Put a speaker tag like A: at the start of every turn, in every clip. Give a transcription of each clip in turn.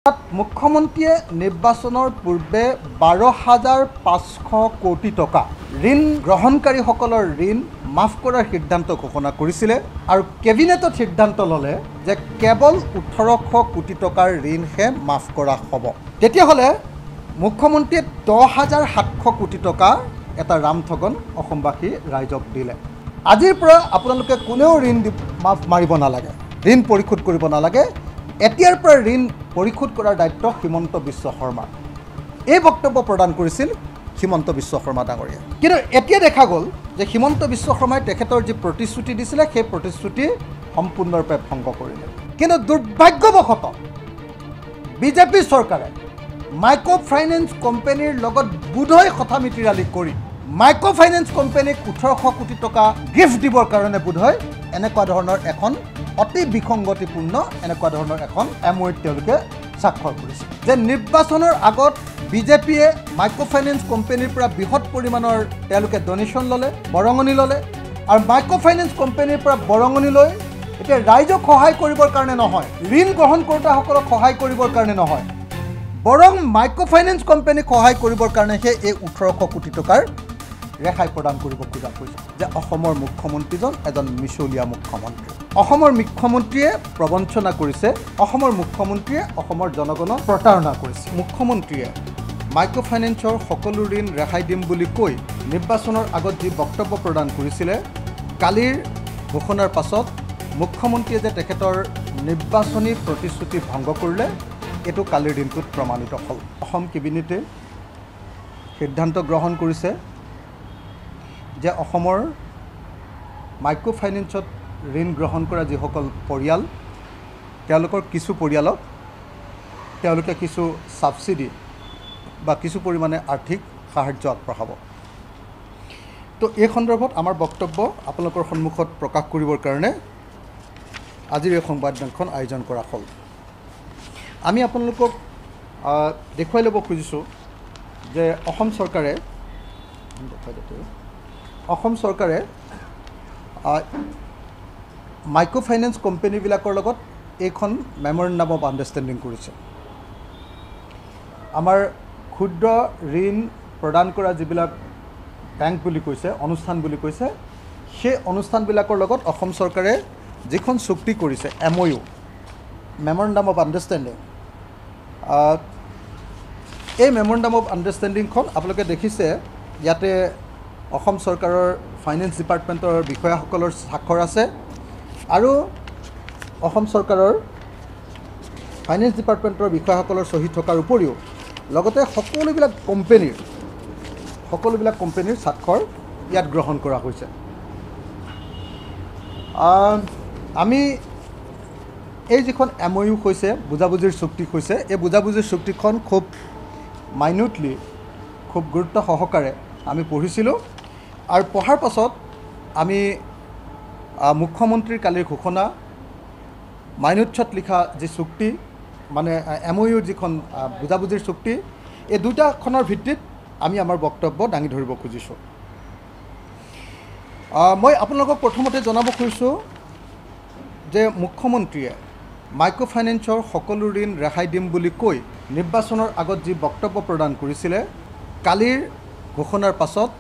A: মুখ্যমন্ত্ৰীয়ে নিৰ্বাচনৰ পূৰ্বে 12,500 কোটি টকা ঋণ গ্ৰহণকাৰীসকলৰ ঋণ মাফ কৰাৰ সিদ্ধান্ত ঘোষণা কৰিছিল আৰু কেবিনেটত সিদ্ধান্ত ললে যে কেৱল 1800 কোটি টকাৰ ঋণহে মাফ কৰা হ'ব। তেতিয়াহলে মুখ্যমন্ত্ৰীয়ে 10,700 কোটি টকা এটা ৰামঠগন অসমবাসী ৰাইজক দিলে। আজিৰ পৰা আপোনালোকে কোনেও ঋণ মাফ মাৰিব নালাগে, ঋণ পৰিশোধ কৰিব নালাগে। এতিয়াৰ পৰা ঋণ পৰিশোধ কৰাৰ দায়িত্ব হিমন্ত বিশ্ব শৰ্মা। এই বক্তব্য প্ৰদান কৰিছিল হিমন্ত বিশ্ব শৰ্মা ডাঙৰীয়া। কিন্তু এতিয়া দেখা গ'ল যে হিমন্ত বিশ্ব শৰ্মাই তেখেতৰ যি প্ৰতিশ্ৰুতি দিছিলে সেই প্ৰতিশ্ৰুতি সম্পূৰ্ণৰূপে ভংগ কৰিলে। কিন্তু দুৰ্ভাগ্যবশতঃ বিজেপি চৰকাৰে মাইক্ৰ' ফাইনেন্স কোম্পানীৰ লগত বোধহয় কথা মিতিৰালি কৰি মাইক্ৰ' ফাইনেন্স কোম্পানীক 1800 কোটি টকা গিফ্ট দিবৰ কাৰণে বোধহয় এনেকুৱা ধৰণৰ এখন অতি বিসংগতিপূৰ্ণ এনেকুৱা ধৰণৰ এখন MOU তেওঁলোকে স্বাক্ষৰ কৰিছে যে নিৰ্বাচনৰ আগত বিজেপিয়ে মাইক্ৰ' ফাইনেন্স কোম্পানীৰ পৰা বৃহৎ পৰিমাণৰ তেওঁলোকে ডনেশ্যন ল'লে, বৰঙণি ল'লে আৰু মাইক্ৰ' ফাইনেন্স কোম্পানীৰ পৰা বৰঙণি লৈ এতিয়া ৰাইজক সহায় কৰিবৰ কাৰণে নহয়, ঋণ গ্ৰহণ কৰোঁতাসকলক সহায় কৰিবৰ কাৰণে নহয়, বৰং মাইক্ৰ' ফাইনেন্স কোম্পানীক সহায় কৰিবৰ কাৰণেহে এই 1800 কোটি টকাৰ ৰেহাই প্ৰদান কৰিব খোজা হৈছে। যে অসমৰ মুখ্যমন্ত্ৰীজন এজন মিছলীয়া মুখ্যমন্ত্ৰী। অসমৰ মুখ্যমন্ত্ৰীয়ে প্ৰবঞ্চনা কৰিছে, অসমৰ মুখ্যমন্ত্ৰীয়ে অসমৰ জনগণক প্ৰতাৰণা কৰিছে। মুখ্যমন্ত্ৰীয়ে মাইক্ৰ' ফাইনেন্সৰ সকলো ঋণ ৰেহাই দিম বুলি কৈ নিৰ্বাচনৰ আগত যি বক্তব্য প্ৰদান কৰিছিলে, কালিৰ ঘোষণাৰ পাছত মুখ্যমন্ত্ৰীয়ে যে তেখেতৰ নিৰ্বাচনী প্ৰতিশ্ৰুতি ভংগ কৰিলে, এইটো কালিৰ দিনটোত প্ৰমাণিত হ'ল। অসম কেবিনেটে সিদ্ধান্ত গ্ৰহণ কৰিছে যে অসমৰ মাইক্ৰ' ফাইনেন্সত ঋণ গ্ৰহণ কৰা যিসকল পৰিয়াল, তেওঁলোকৰ কিছু পৰিয়ালক তেওঁলোকে কিছু ছাবচিডি বা কিছু পৰিমাণে আৰ্থিক সাহায্য আগবঢ়াব। তো এই সন্দৰ্ভত আমাৰ বক্তব্য আপোনালোকৰ সন্মুখত প্ৰকাশ কৰিবৰ কাৰণে আজিৰ এই সংবাদমেলখন আয়োজন কৰা হ'ল। আমি আপোনালোকক দেখুৱাই ল'ব খুজিছোঁ যে অসম চৰকাৰে মাইক্ৰ' ফাইনেন্স কোম্পানীবিলাকৰ লগত এইখন মেমৰেণ্ডাম অফ আণ্ডাৰষ্টেণ্ডিং কৰিছে। আমাৰ ক্ষুদ্ৰ ঋণ প্ৰদান কৰা যিবিলাক বেংক বুলি কৈছে, অনুষ্ঠান বুলি কৈছে, সেই অনুষ্ঠানবিলাকৰ লগত অসম চৰকাৰে যিখন চুক্তি কৰিছে MOU, মেমৰেণ্ডাম অফ আণ্ডাৰষ্টেণ্ডিং, এই মেমৰেণ্ডাম অফ আণ্ডাৰষ্টেণ্ডিংখন আপোনালোকে দেখিছে ইয়াতে অসম চৰকাৰৰ ফাইনেন্স ডিপাৰ্টমেণ্টৰ বিষয়াসকলৰ স্বাক্ষৰ আছে আৰু অসম চৰকাৰৰ ফাইনেন্স ডিপাৰ্টমেণ্টৰ বিষয়াসকলৰ চহী থকাৰ উপৰিও লগতে সকলোবিলাক কোম্পানীৰ স্বাক্ষৰ ইয়াত গ্ৰহণ কৰা হৈছে। আমি এই যিখন MOU হৈছে, বুজাবুজিৰ চুক্তি হৈছে, এই বুজাবুজিৰ চুক্তিখন খুব মাইনিউটলি, খুব গুৰুত্ব সহকাৰে আমি পঢ়িছিলোঁ আৰু পঢ়াৰ পাছত আমি মুখ্যমন্ত্ৰীৰ কালিৰ ঘোষণা, মাইনিউটছত লিখা যি চুক্তি, মানে MOU যিখন বুজাবুজিৰ চুক্তি, এই দুটাখনৰ ভিত্তিত আমি আমাৰ বক্তব্য দাঙি ধৰিব খুজিছোঁ। মই আপোনালোকক প্ৰথমতে জনাব খুজিছোঁ যে মুখ্যমন্ত্ৰীয়ে মাইক্ৰ' ফাইনেন্সৰ সকলো ঋণ ৰেহাই দিম বুলি কৈ নিৰ্বাচনৰ আগত যি বক্তব্য প্ৰদান কৰিছিলে, কালিৰ ঘোষণাৰ পাছত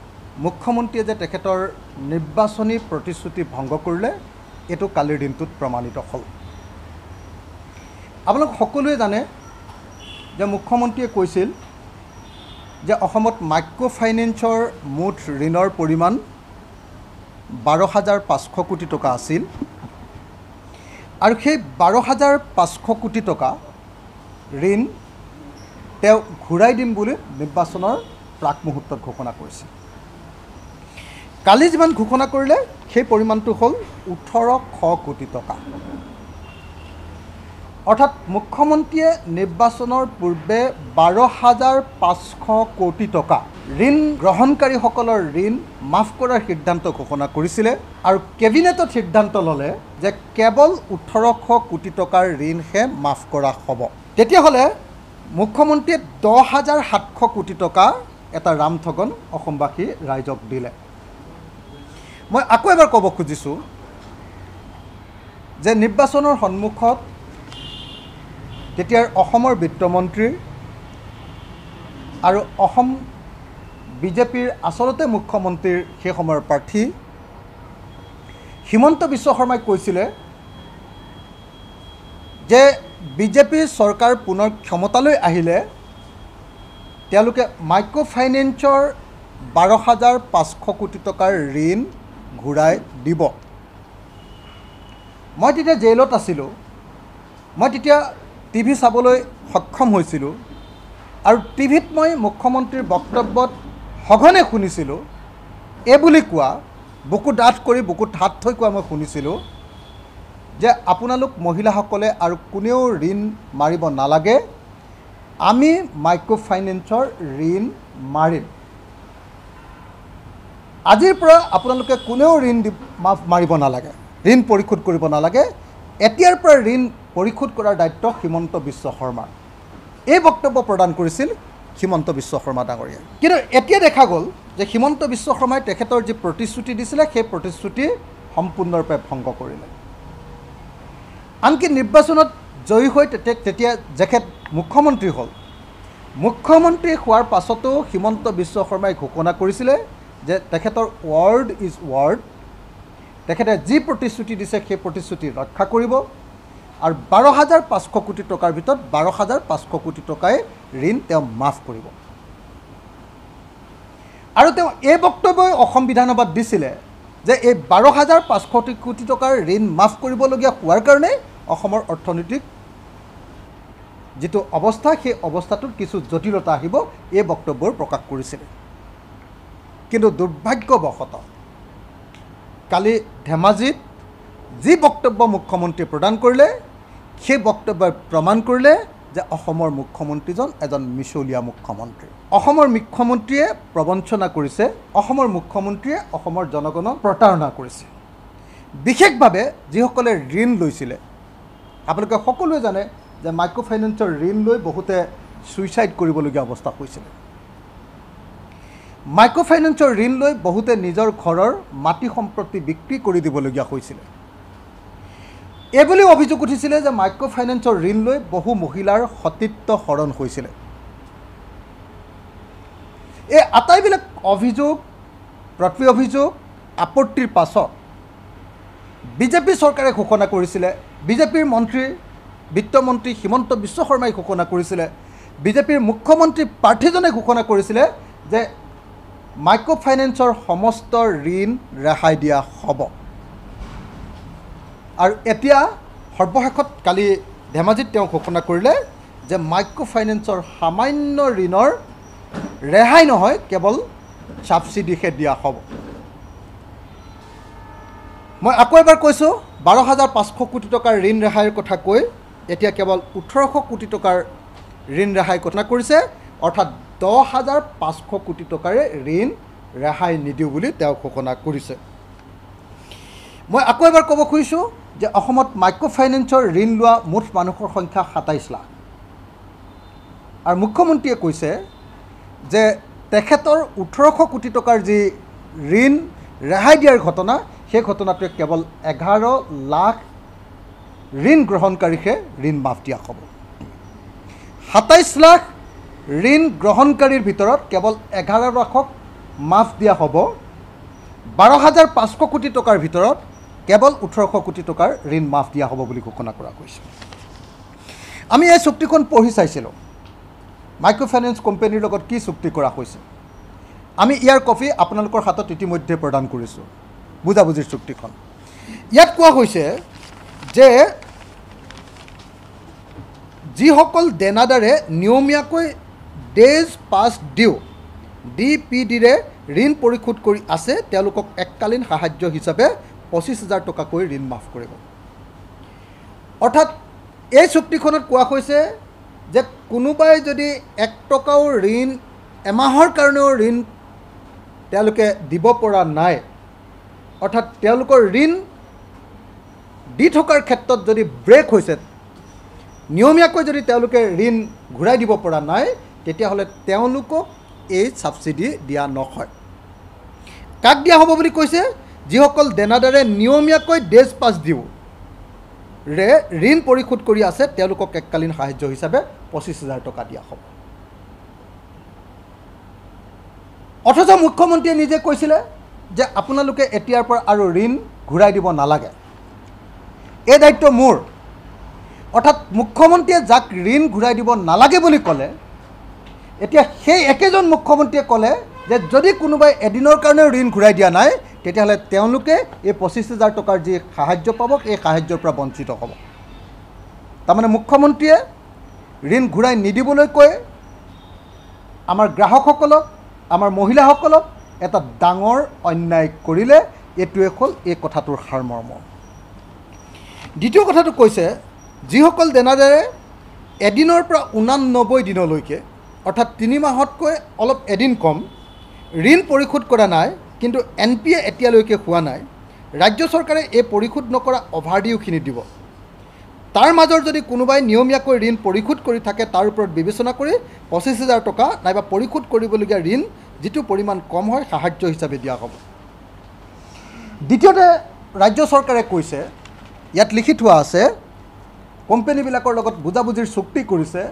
A: মুখ্যমন্ত্ৰীয়ে যে তেখেতৰ নিৰ্বাচনী প্ৰতিশ্ৰুতি ভংগ কৰিলে, এইটো কালিৰ দিনটোত প্ৰমাণিত হ'ল। আপোনালোক সকলোৱে জানে যে মুখ্যমন্ত্ৰীয়ে কৈছিল যে অসমত মাইক্ৰ' ফাইনেন্সৰ মুঠ ঋণৰ পৰিমাণ 12,500 কোটি টকা আছিল আৰু সেই 12,500 কোটি টকা ঋণ তেওঁ ঘূৰাই দিম বুলি নিৰ্বাচনৰ প্ৰাক মুহূৰ্তত ঘোষণা কৰিছে। কালি যিমান ঘোষণা কৰিলে সেই পৰিমাণটো হ'ল 1800 কোটি টকা। অৰ্থাৎ মুখ্যমন্ত্ৰীয়ে নিৰ্বাচনৰ পূৰ্বে 12,500 কোটি টকা ঋণ গ্ৰহণকাৰীসকলৰ ঋণ মাফ কৰাৰ সিদ্ধান্ত ঘোষণা কৰিছিলে আৰু কেবিনেটত সিদ্ধান্ত ল'লে যে কেৱল 1800 কোটি টকাৰ ঋণহে মাফ কৰা হ'ব। তেতিয়াহ'লে মুখ্যমন্ত্ৰীয়ে 10,700 কোটি টকা এটা ৰামঠগন অসমবাসী ৰাইজক দিলে। মই আকৌ এবাৰ ক'ব খুজিছোঁ যে নিৰ্বাচনৰ সন্মুখত তেতিয়াৰ অসমৰ বিত্তমন্ত্ৰী আৰু অসম বিজেপিৰ আচলতে মুখ্যমন্ত্ৰীৰ সেই সময়ৰ প্ৰাৰ্থী হিমন্ত বিশ্ব শৰ্মাই কৈছিলে যে বিজেপি চৰকাৰ পুনৰ ক্ষমতালৈ আহিলে তেওঁলোকে মাইক্ৰ' ফাইনেন্সৰ 12,500 কোটি টকাৰ ঋণ ঘূৰাই দিব। মই তেতিয়া জেইলত আছিলোঁ, মই তেতিয়া টিভি চাবলৈ সক্ষম হৈছিলোঁ আৰু টিভিত মই মুখ্যমন্ত্ৰীৰ বক্তব্যত সঘনে শুনিছিলোঁ এইবুলি কোৱা, বুকু ডাঠ কৰি বুকুত হাত থৈ কোৱা মই শুনিছিলোঁ যে আপোনালোক মহিলাসকলে আৰু কোনেও ঋণ মাৰিব নালাগে, আমি মাইক্ৰ' ফাইনেন্সৰ ঋণ মাৰিম। আজিৰ পৰা আপোনালোকে কোনেও ঋণ মাৰিব নালাগে, ঋণ পৰিশোধ কৰিব নালাগে, এতিয়াৰ পৰা ঋণ পৰিশোধ কৰাৰ দায়িত্ব হিমন্ত বিশ্ব শৰ্মাৰ। এই বক্তব্য প্ৰদান কৰিছিল হিমন্ত বিশ্ব শৰ্মা ডাঙৰীয়াই। কিন্তু এতিয়া দেখা গ'ল যে হিমন্ত বিশ্ব শৰ্মাই তেখেতৰ যি প্ৰতিশ্ৰুতি দিছিলে সেই প্ৰতিশ্ৰুতি সম্পূৰ্ণৰূপে ভংগ কৰিলে। আনকি নিৰ্বাচনত জয়ী হৈ তেতিয়া তেখেত মুখ্যমন্ত্ৰী হ'ল, মুখ্যমন্ত্ৰী হোৱাৰ পাছতো হিমন্ত বিশ্ব শৰ্মাই ঘোষণা কৰিছিলে যে তেখেতৰ ৱৰ্ড ইজ ৱৰ্ড, তেখেতে যি প্ৰতিশ্ৰুতি দিছে সেই প্ৰতিশ্ৰুতি ৰক্ষা কৰিব আৰু 12,500 কোটি টকাৰ ভিতৰত 12,500 কোটি টকাই ঋণ তেওঁ মাফ কৰিব। আৰু তেওঁ এই বক্তব্যই অসম বিধানসভাত দিছিলে যে এই 12,500 কোটি টকাৰ ঋণ মাফ কৰিবলগীয়া হোৱাৰ কাৰণে অসমৰ অৰ্থনৈতিক যিটো অৱস্থা সেই অৱস্থাটোত কিছু জটিলতা আহিব, এই বক্তব্যৰ প্ৰকাশ কৰিছিলে। কিন্তু দুৰ্ভাগ্যবশতঃ কালি ধেমাজিত যি বক্তব্য মুখ্যমন্ত্ৰীয়ে প্ৰদান কৰিলে সেই বক্তব্যই প্ৰমাণ কৰিলে যে অসমৰ মুখ্যমন্ত্ৰীজন এজন মিছলীয়া মুখ্যমন্ত্ৰী। অসমৰ মুখ্যমন্ত্ৰীয়ে প্ৰবঞ্চনা কৰিছে, অসমৰ মুখ্যমন্ত্ৰীয়ে অসমৰ জনগণক প্ৰতাৰণা কৰিছে। বিশেষভাৱে যিসকলে ঋণ লৈছিলে, আপোনালোকে সকলোৱে জানে যে মাইক্ৰ' ফাইনেন্সৰ ঋণ লৈ বহুতে ছুইচাইড কৰিবলগীয়া অৱস্থা হৈছিলে। মাইক্ৰ' ফাইনেন্সৰ ঋণ লৈ বহুতে নিজৰ ঘৰৰ মাটি সম্পত্তি বিক্ৰী কৰি দিবলগীয়া হৈছিলে। এইবুলি অভিযোগ উঠিছিলে যে মাইক্ৰ' ফাইনেন্সৰ ঋণ লৈ বহু মহিলাৰ সতীত্ব হৰণ হৈছিলে। এই আটাইবিলাক অভিযোগ, প্ৰতি অভিযোগ, আপত্তিৰ পাছত বিজেপি চৰকাৰে ঘোষণা কৰিছিলে, বিজেপিৰ মন্ত্ৰী বিত্তমন্ত্ৰী হিমন্ত বিশ্ব শৰ্মাই ঘোষণা কৰিছিলে, বিজেপিৰ মুখ্যমন্ত্ৰী প্ৰাৰ্থীজনে ঘোষণা কৰিছিলে যে মাইক্ৰ' ফাইনেন্সৰ সমস্ত ঋণ ৰেহাই দিয়া হ'ব। আৰু এতিয়া সৰ্বশেষত কালি ধেমাজিত তেওঁ ঘোষণা কৰিলে যে মাইক্ৰ' ফাইনেন্সৰ সামান্য ঋণৰ ৰেহাই নহয়, কেৱল ছাবচিডিহে দিয়া হ'ব। মই আকৌ এবাৰ কৈছোঁ, 12,500 কোটি টকাৰ ঋণ ৰেহাইৰ কথা কৈ এতিয়া কেৱল 1800 কোটি টকাৰ ঋণ ৰেহাই ঘোষণা কৰিছে, অৰ্থাৎ 10,500 কোটি টকাৰে ঋণ ৰেহাই নিদিওঁ বুলি তেওঁ ঘোষণা কৰিছে। মই আকৌ এবাৰ ক'ব খুজিছোঁ যে অসমত মাইক্ৰ' ফাইনেন্সৰ ঋণ লোৱা মুঠ মানুহৰ সংখ্যা 27 লাখ। আৰু মুখ্যমন্ত্ৰীয়ে কৈছে যে তেখেতৰ 1800 কোটি টকাৰ যি ঋণ ৰেহাই দিয়াৰ ঘটনা, সেই ঘটনাটোৱে কেৱল 11 লাখ ঋণ গ্ৰহণকাৰীকহে ঋণ মাফ দিয়া হ'ব। 27 লাখ ঋণ গ্ৰহণকাৰীৰ ভিতৰত কেৱল 11 লাখক মাফ দিয়া হ'ব। 12,500 কোটি টকাৰ ভিতৰত কেৱল 1800 কোটি টকাৰ ঋণ মাফ দিয়া হ'ব বুলি ঘোষণা কৰা হৈছে। আমি এই চুক্তিখন পঢ়ি চাইছিলোঁ, মাইক্ৰ' ফাইনেন্স কোম্পানীৰ লগত কি চুক্তি কৰা হৈছে। আমি ইয়াৰ কপি আপোনালোকৰ হাতত ইতিমধ্যে প্ৰদান কৰিছোঁ, বুজাবুজিৰ চুক্তিখন। ইয়াত কোৱা হৈছে যে যিসকল দেনাদাৰে নিয়মীয়াকৈ ডেজ পাষ্ট ডিউ DPDৰে ঋণ পৰিশোধ কৰি আছে তেওঁলোকক এককালীন সাহায্য হিচাপে 25,000 টকাকৈ ঋণ মাফ কৰিব। অৰ্থাৎ এই চুক্তিখনত কোৱা হৈছে যে কোনোবাই যদি 1 টকাও ঋণ, এমাহৰ কাৰণেও ঋণ তেওঁলোকে দিব পৰা নাই, অৰ্থাৎ তেওঁলোকৰ ঋণ দি থকাৰ ক্ষেত্ৰত যদি ব্ৰেক হৈছে, নিয়মীয়াকৈ যদি তেওঁলোকে ঋণ ঘূৰাই দিব পৰা নাই, তেতিয়াহ'লে তেওঁলোকক এই ছাবচিডি দিয়া নহয়। কাক দিয়া হ'ব বুলি কৈছে? যিসকল দেনাদাৰে নিয়মীয়াকৈ ডেজ পাছ ডিউ ঋণ পৰিশোধ কৰি আছে তেওঁলোকক এককালীন সাহায্য হিচাপে 25,000 টকা দিয়া হ'ব। অথচ মুখ্যমন্ত্ৰীয়ে নিজে কৈছিলে যে আপোনালোকে এতিয়াৰ পৰা আৰু ঋণ ঘূৰাই দিব নালাগে, এই দায়িত্ব মোৰ। অৰ্থাৎ মুখ্যমন্ত্ৰীয়ে যাক ঋণ ঘূৰাই দিব নালাগে বুলি ক'লে, এতিয়া সেই একেজন মুখ্যমন্ত্ৰীয়ে ক'লে যে যদি কোনোবাই এদিনৰ কাৰণেও ঋণ ঘূৰাই দিয়া নাই তেতিয়াহ'লে তেওঁলোকে এই 25,000 টকাৰ যি সাহায্য পাব এই সাহায্যৰ পৰা বঞ্চিত হ'ব। তাৰমানে মুখ্যমন্ত্ৰীয়ে ঋণ ঘূৰাই নিদিবলৈ কৈ আমাৰ গ্ৰাহকসকলক, আমাৰ মহিলাসকলক এটা ডাঙৰ অন্যায় কৰিলে। এইটোৱে হ'ল এই কথাটোৰ সাৰমৰ্ম। দ্বিতীয় কথাটো কৈছে, যিসকল দেনাদাৰে এদিনৰ পৰা 89 দিনলৈকে অৰ্থাৎ 3 মাহতকৈ অলপ এদিন কম ঋণ পৰিশোধ কৰা নাই, কিন্তু NPA এতিয়ালৈকে হোৱা নাই, ৰাজ্য চৰকাৰে এই পৰিশোধ নকৰা অভাৰডিউখিনি দিব। তাৰ মাজৰ যদি কোনোবাই নিয়মীয়াকৈ ঋণ পৰিশোধ কৰি থাকে তাৰ ওপৰত বিবেচনা কৰি 25,000 টকা নাইবা পৰিশোধ কৰিবলগীয়া ঋণ যিটো পৰিমাণ কম হয় সাহায্য হিচাপে দিয়া হ'ব। দ্বিতীয়তে ৰাজ্য চৰকাৰে কৈছে, ইয়াত লিখি থোৱা আছে, কোম্পানীবিলাকৰ লগত বুজাবুজিৰ চুক্তি কৰিছে,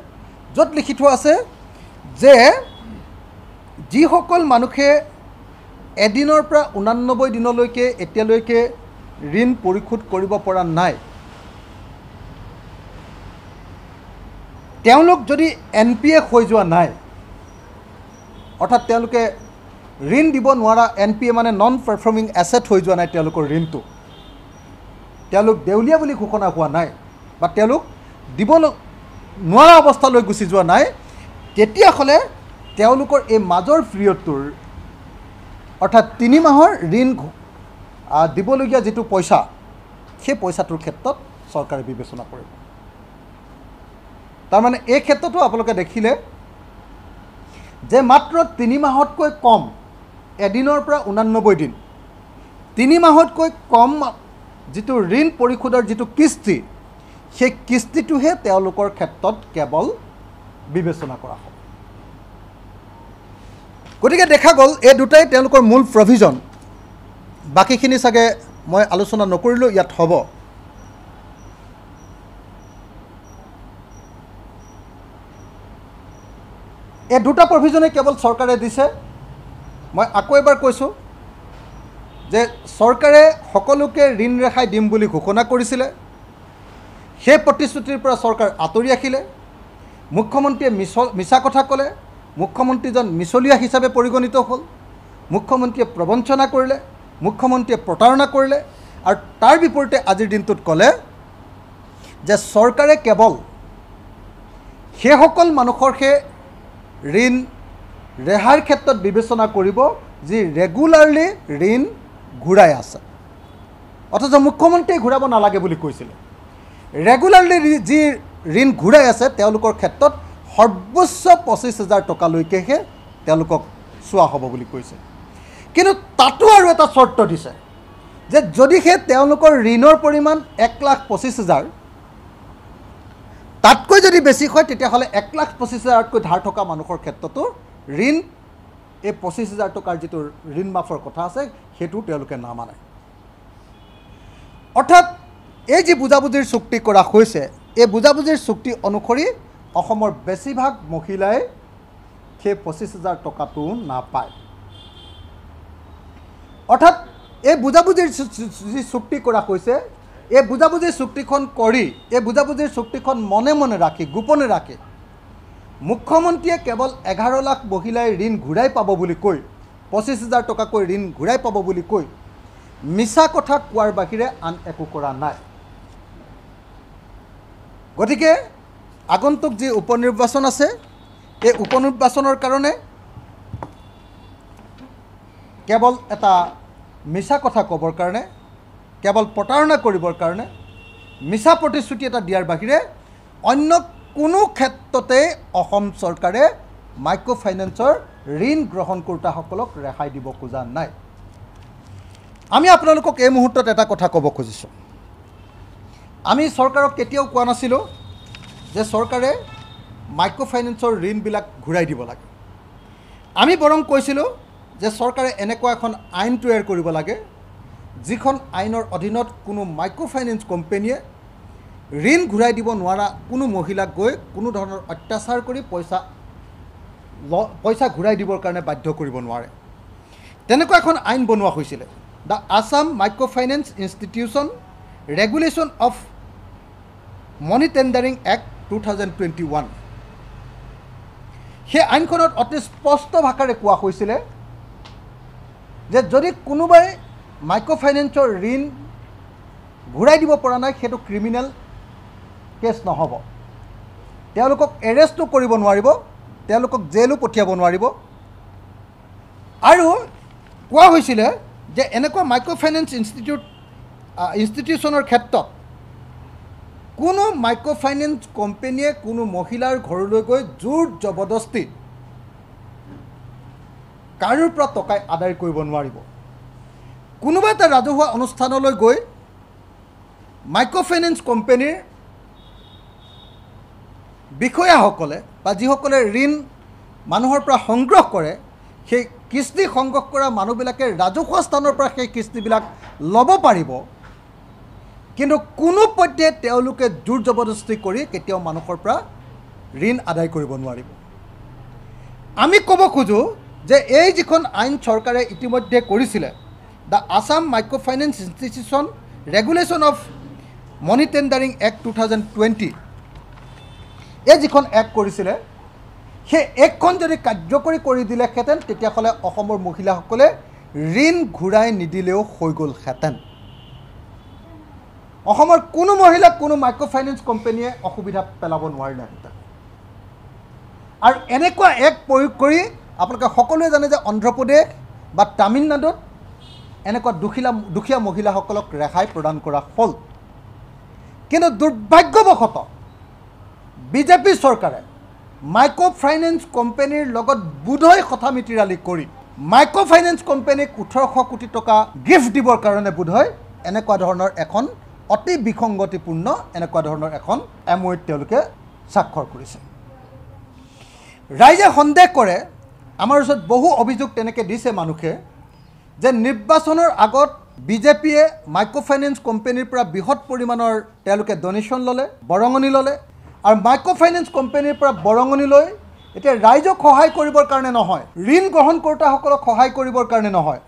A: য'ত লিখি থোৱা আছে যে যিসকল মানুহে এদিনৰ পৰা 89 দিনলৈকে এতিয়ালৈকে ঋণ পৰিশোধ কৰিব পৰা নাই, তেওঁলোক যদি NPA হৈ যোৱা নাই, অৰ্থাৎ তেওঁলোকে ঋণ দিব নোৱাৰা, NPA মানে নন পাৰফৰ্মিং এছেট হৈ যোৱা নাই, তেওঁলোকৰ ঋণটো তেওঁলোক দেউলীয়া বুলি ঘোষণা হোৱা নাই বা তেওঁলোক দিব নোৱাৰা অৱস্থালৈ গুচি যোৱা নাই, তেতিয়াহ'লে তেওঁলোকৰ এই মাজৰ পিৰিয়ডটোৰ অৰ্থাৎ 3 মাহৰ ঋণ দিবলগীয়া যিটো পইচা, সেই পইচাটোৰ ক্ষেত্ৰত চৰকাৰে বিবেচনা কৰিব। তাৰমানে এই ক্ষেত্ৰতো আপোনালোকে দেখিলে যে মাত্ৰ 3 মাহতকৈ কম এদিনৰ পৰা 89 দিন, 3 মাহতকৈ কম যিটো ঋণ পৰিশোধৰ যিটো কিস্তি, সেই কিস্তিটোহে তেওঁলোকৰ ক্ষেত্ৰত কেৱল বিবেচনা কৰা হ'ব। গতিকে দেখা গ'ল এই দুটাই তেওঁলোকৰ মূল প্ৰভিজন। বাকীখিনি চাগে মই আলোচনা নকৰিলেও ইয়াত হ'ব। এই দুটা প্ৰভিজনে কেৱল চৰকাৰে দিছে। মই আকৌ এবাৰ কৈছোঁ যে চৰকাৰে সকলোকে ঋণ ৰেহাই দিম বুলি ঘোষণা কৰিছিলে, সেই প্ৰতিশ্ৰুতিৰ পৰা চৰকাৰ আঁতৰি আহিলে। মুখ্যমন্ত্ৰীয়ে মিছা কথা ক'লে, মুখ্যমন্ত্ৰীজন মিছলীয়া হিচাপে পৰিগণিত হ'ল, মুখ্যমন্ত্ৰীয়ে প্ৰবঞ্চনা কৰিলে, মুখ্যমন্ত্ৰীয়ে প্ৰতাৰণা কৰিলে, আৰু তাৰ বিপৰীতে আজিৰ দিনটোত ক'লে যে চৰকাৰে কেৱল সেইসকল মানুহৰহে ঋণ ৰেহাইৰ ক্ষেত্ৰত বিবেচনা কৰিব যি ৰেগুলাৰলি ঋণ ঘূৰাই আছে। অথচ মুখ্যমন্ত্ৰীয়ে ঘূৰাব নালাগে বুলি কৈছিলে। ৰেগুলাৰলি যি ঋণ ঘূৰাই আছে তেওঁলোকৰ ক্ষেত্ৰত সৰ্বোচ্চ 25,000 টকালৈকেহে তেওঁলোকক চোৱা হ'ব বুলি কৈছে। কিন্তু তাতো আৰু এটা চৰ্ত দিছে যে যদিহে তেওঁলোকৰ ঋণৰ পৰিমাণ 1,25,000, তাতকৈ যদি বেছি হয় তেতিয়াহ'লে 1,25,000তকৈ ধাৰ থকা মানুহৰ ক্ষেত্ৰতো ঋণ এই 25,000 টকাৰ যিটো ঋণ মাফৰ কথা আছে সেইটো তেওঁলোকে নামানে। অৰ্থাৎ এই যি বুজাবুজিৰ চুক্তি কৰা হৈছে, এই বুজাবুজিৰ চুক্তি অনুসৰি অসমৰ বেছিভাগ মহিলাই সেই 25,000 টকাটো নাপায়। অৰ্থাৎ এই বুজাবুজিৰ যি চুক্তি কৰা হৈছে, এই বুজাবুজিৰ চুক্তিখন কৰি, এই বুজাবুজিৰ চুক্তিখন মনে মনে ৰাখি, গোপনে ৰাখি মুখ্যমন্ত্ৰীয়ে কেৱল 11 লাখ মহিলাই ঋণ ঘূৰাই পাব বুলি কৈ, 25,000 টকাকৈ ঋণ ঘূৰাই পাব বুলি কৈ মিছা কথা কোৱাৰ বাহিৰে আন একো কৰা নাই। গতিকে আগন্তুক যি উপনিৰ্বাচন আছে, এই উপনিৰ্বাচনৰ কাৰণে কেৱল এটা মিছা কথা ক'বৰ কাৰণে, কেৱল প্ৰতাৰণা কৰিবৰ কাৰণে, মিছা প্ৰতিশ্ৰুতি এটা দিয়াৰ বাহিৰে অন্য কোনো ক্ষেত্ৰতে অসম চৰকাৰে মাইক্ৰ' ফাইনেন্সৰ ঋণ গ্ৰহণ কৰোঁতাসকলক ৰেহাই দিব খোজা নাই। আমি আপোনালোকক এই মুহূৰ্তত এটা কথা ক'ব খুজিছোঁ, আমি চৰকাৰক কেতিয়াও কোৱা নাছিলোঁ যে চৰকাৰে মাইক্ৰ' ফাইনেন্সৰ ঋণবিলাক ঘূৰাই দিব লাগে। আমি বৰং কৈছিলোঁ যে চৰকাৰে এনেকুৱা এখন আইন তৈয়াৰ কৰিব লাগে যিখন আইনৰ অধীনত কোনো মাইক্ৰ' ফাইনেন্স কোম্পানীয়ে ঋণ ঘূৰাই দিব নোৱাৰা কোনো মহিলাক গৈ কোনো ধৰণৰ অত্যাচাৰ কৰি পইচা ঘূৰাই দিবৰ কাৰণে বাধ্য কৰিব নোৱাৰে। তেনেকুৱা এখন আইন বনোৱা হৈছিলে, the Assam micro' finance institution regulation of money tendering act 2021। সেই আইনখনত অতি স্পষ্ট ভাষাৰে কোৱা হৈছিলে যে যদি কোনোবাই মাইক্ৰ' ফাইনেন্সৰ ঋণ ঘূৰাই দিব পৰা নাই সেইটো ক্ৰিমিনেল কেছ নহ'ব, তেওঁলোকক এৰেষ্টো কৰিব নোৱাৰিব, তেওঁলোকক জেলো পঠিয়াব নোৱাৰিব। আৰু কোৱা হৈছিলে যে এনেকুৱা মাইক্ৰ' ফাইনেন্স ইনষ্টিটিউশ্যনৰ ক্ষেত্ৰত কোনো মাইক্ৰ' ফাইনেন্স কোম্পানীয়ে কোনো মহিলাৰ ঘৰলৈ গৈ জোৰ জবৰদস্তি কাৰোৰ পৰা টকা আদায় কৰিব নোৱাৰিব। কোনোবা এটা ৰাজহুৱা অনুষ্ঠানলৈ গৈ মাইক্ৰ' ফাইনেন্স কোম্পানীৰ বিষয়াসকলে বা যিসকলে ঋণ মানুহৰ পৰা সংগ্ৰহ কৰে, সেই কিস্তি সংগ্ৰহ কৰা মানুহবিলাকে ৰাজহুৱা স্থানৰ পৰা সেই কিস্তিবিলাক ল'ব পাৰিব, কিন্তু কোনোপধ্যে তেওঁলোকে জোৰ জবৰদস্তি কৰি কেতিয়াও মানুহৰ পৰা ঋণ আদায় কৰিব নোৱাৰিব। আমি ক'ব খোজোঁ যে এই যিখন আইন চৰকাৰে ইতিমধ্যে কৰিছিলে, the Assam micro' finance institution regulation of money tendering act 2020, এই যিখন এক্ট কৰিছিলে, সেই এক্টখন যদি কাৰ্যকৰী কৰি দিলেহেঁতেন তেতিয়াহ'লে অসমৰ মহিলাসকলে ঋণ ঘূৰাই নিদিলেও হৈ গ'লহেঁতেন। অসমৰ কোনো মহিলাক কোনো মাইক্ৰ' ফাইনেন্স কোম্পানীয়ে অসুবিধা পেলাব নোৱাৰিলেহেঁতেন। আৰু এনেকুৱা এক্ট প্ৰয়োগ কৰি আপোনালোকে সকলোৱে জানে যে অন্ধ্ৰপ্ৰদেশ বা তামিলনাডুত এনেকুৱা দুখীয়া মহিলাসকলক ৰেহাই প্ৰদান কৰা হ'ল। কিন্তু দুৰ্ভাগ্যবশতঃ বিজেপি চৰকাৰে মাইক্ৰ' ফাইনেন্স কোম্পানীৰ লগত বোধহয় কথা মিতিৰালি কৰি মাইক্ৰ' ফাইনেন্স কোম্পানীক 1800 কোটি টকা গিফ্ট দিবৰ কাৰণে বোধহয় এনেকুৱা ধৰণৰ এখন অতি বিসংগতিপূৰ্ণ এনেকুৱা ধৰণৰ এখন MOUত তেওঁলোকে স্বাক্ষৰ কৰিছে। ৰাইজে সন্দেহ কৰে, আমাৰ ওচৰত বহু অভিযোগ তেনেকৈ দিছে মানুহে, যে নিৰ্বাচনৰ আগত বিজেপিয়ে মাইক্ৰ' ফাইনেন্স কোম্পানীৰ পৰা বৃহৎ পৰিমাণৰ তেওঁলোকে ডনেশ্যন ল'লে, বৰঙণি ল'লে, আৰু মাইক্ৰ' ফাইনেন্স কোম্পানীৰ পৰা বৰঙণি লৈ এতিয়া ৰাইজক সহায় কৰিবৰ কাৰণে নহয়, ঋণ গ্ৰহণ কৰোঁতাসকলক সহায় কৰিবৰ কাৰণে নহয়,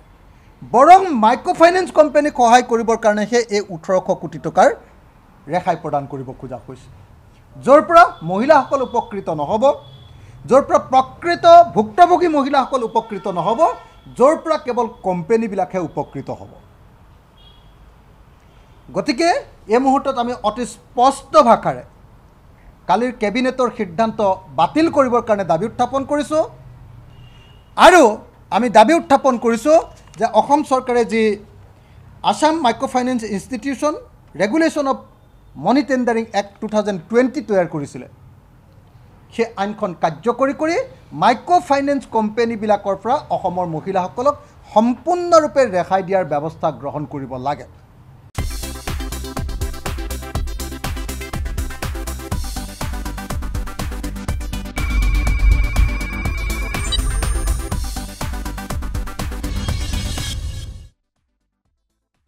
A: বৰং মাইক্ৰ' ফাইনেন্স কোম্পানীক সহায় কৰিবৰ কাৰণেহে এই 1800 কোটি টকাৰ ৰেহাই প্ৰদান কৰিব খোজা হৈছে, য'ৰ পৰা মহিলাসকল উপকৃত নহ'ব, য'ৰ পৰা প্ৰকৃত ভুক্তভোগী মহিলাসকল উপকৃত নহ'ব, য'ৰ পৰা কেৱল কোম্পানীবিলাকহে উপকৃত হ'ব। গতিকে এই মুহূৰ্তত আমি অতি স্পষ্ট ভাষাৰে কালিৰ কেবিনেটৰ সিদ্ধান্ত বাতিল কৰিবৰ কাৰণে দাবী উত্থাপন কৰিছোঁ। আৰু আমি দাবী উত্থাপন কৰিছোঁ যে অসম চৰকাৰে যি Assam micro' finance institution regulation of money tendering act 2020 তৈয়াৰ কৰিছিলে, সেই আইনখন কাৰ্যকৰী কৰি মাইক্ৰ' ফাইনেন্স কোম্পানীবিলাকৰ পৰা অসমৰ মহিলাসকলক সম্পূৰ্ণৰূপে ৰেহাই দিয়াৰ ব্যৱস্থা গ্ৰহণ কৰিব লাগে।